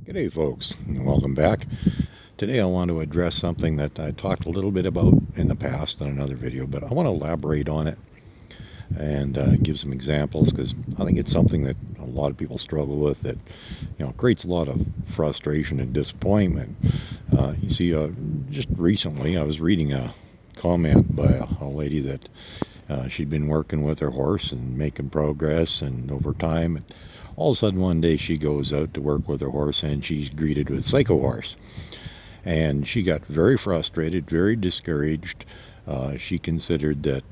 G'day folks, and welcome back. Today I want to address something that I talked a little bit about in the past in another video, but I want to elaborate on it and give some examples because I think it's something that a lot of people struggle with that creates a lot of frustration and disappointment. Just recently I was reading a comment by a lady that she'd been working with her horse and making progress, and over time, and all of a sudden one day she goes out to work with her horse and she's greeted with Psycho Horse. And she got very frustrated, very discouraged. She considered that,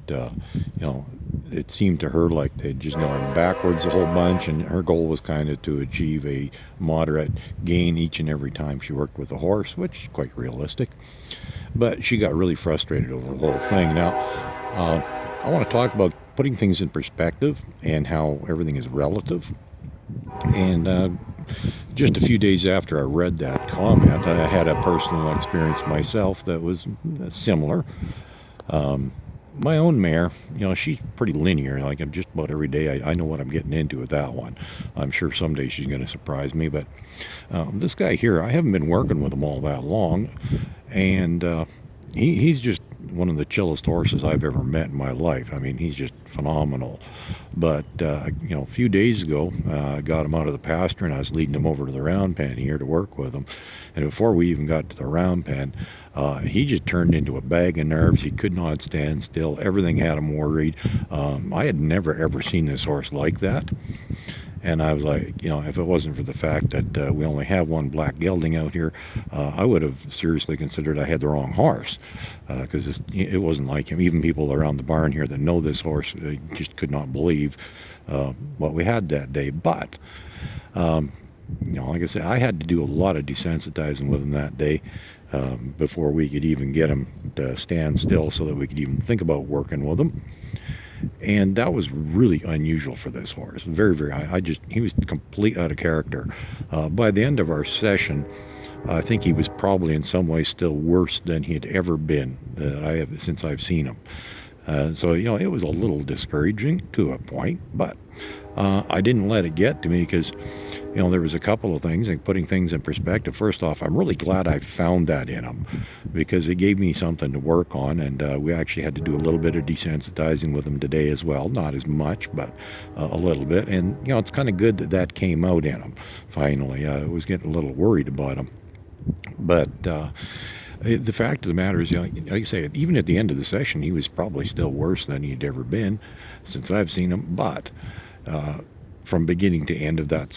it seemed to her like they'd just gone backwards a whole bunch, and her goal was kind of to achieve a moderate gain each and every time she worked with a horse, which is quite realistic. But she got really frustrated over the whole thing. Now, I want to talk about putting things in perspective and how everything is relative. And just a few days after I read that comment, I had a personal experience myself that was similar. My own mare, she's pretty linear. Like just about every day, I know what I'm getting into with that one. I'm sure someday she's going to surprise me. But this guy here, I haven't been working with him all that long, and he's just one of the chillest horses I've ever met in my life. I mean, he's just phenomenal. But a few days ago, I got him out of the pasture and I was leading him over to the round pen here to work with him. And before we even got to the round pen, he just turned into a bag of nerves. He could not stand still. Everything had him worried. I had never ever seen this horse like that. And I was like, if it wasn't for the fact that we only have one black gelding out here, I would have seriously considered I had the wrong horse, because it wasn't like him. Even people around the barn here that know this horse just could not believe what we had that day. But, like I said, I had to do a lot of desensitizing with him that day before we could even get him to stand still so that we could even think about working with him. And that was really unusual for this horse. Very, very high. He was complete out of character. By the end of our session, I think he was probably in some ways still worse than he had ever been since I've seen him. So it was a little discouraging to a point, but I didn't let it get to me because, there was a couple of things, and putting things in perspective. First off, I'm really glad I found that in him because it gave me something to work on, and we actually had to do a little bit of desensitizing with him today as well. Not as much, but a little bit. And, it's kind of good that that came out in him finally. I was getting a little worried about him. But the fact of the matter is, like I say, even at the end of the session, he was probably still worse than he'd ever been since I've seen him. But from beginning to end of that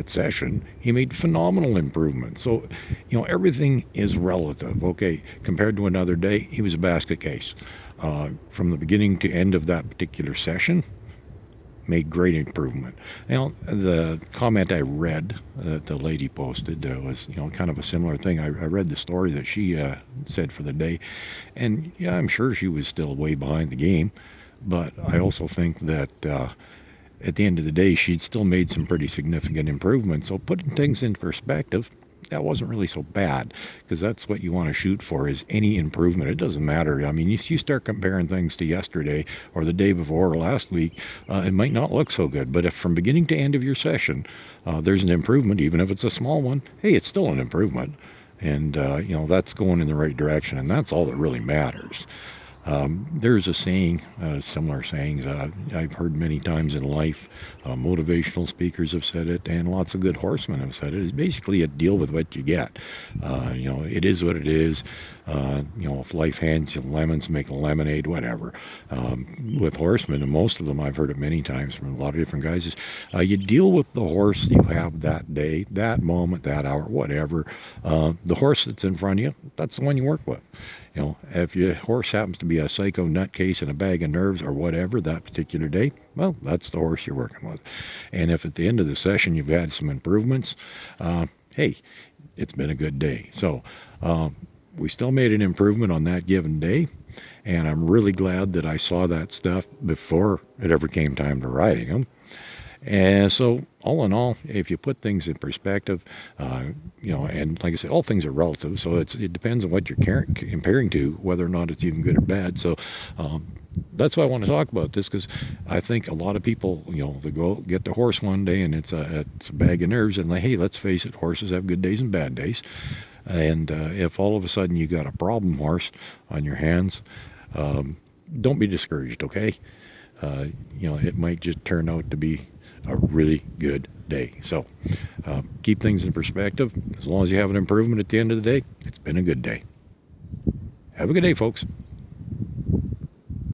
session, he made phenomenal improvements. So, everything is relative. Okay, compared to another day, he was a basket case. From the beginning to end of that particular session, made great improvement. Now, the comment I read that the lady posted was, kind of a similar thing. I read the story that she said for the day, and yeah, I'm sure she was still way behind the game, but I also think that at the end of the day, she'd still made some pretty significant improvements. So putting things in perspective, that wasn't really so bad, because that's what you want to shoot for, is any improvement. It doesn't matter. I mean, if you start comparing things to yesterday or the day before or last week, it might not look so good. But if from beginning to end of your session, there's an improvement, even if it's a small one, hey, it's still an improvement. And, that's going in the right direction. And that's all that really matters. There's a saying, similar sayings I've heard many times in life. Motivational speakers have said it, and lots of good horsemen have said it. It's basically a deal with what you get. It is what it is. If life hands you lemons, make a lemonade, whatever. With horsemen, and most of them I've heard it many times from a lot of different guys, is you deal with the horse you have that day, that moment, that hour, whatever. The horse that's in front of you, that's the one you work with. If your horse happens to be a psycho nutcase and a bag of nerves or whatever that particular day, well, that's the horse you're working with. And if at the end of the session you've had some improvements, hey, it's been a good day. So we still made an improvement on that given day, and I'm really glad that I saw that stuff before it ever came time to riding them. And so, all in all, if you put things in perspective, and like I said, all things are relative. So it depends on what you're comparing to, whether or not it's even good or bad. So that's why I want to talk about this, because I think a lot of people, they go get the horse one day and it's a bag of nerves, and like, hey, let's face it, horses have good days and bad days. And if all of a sudden you got a problem horse on your hands, don't be discouraged, okay? It might just turn out to be a really good day. So keep things in perspective. As long as you have an improvement at the end of the day, it's been a good day. Have a good day, folks.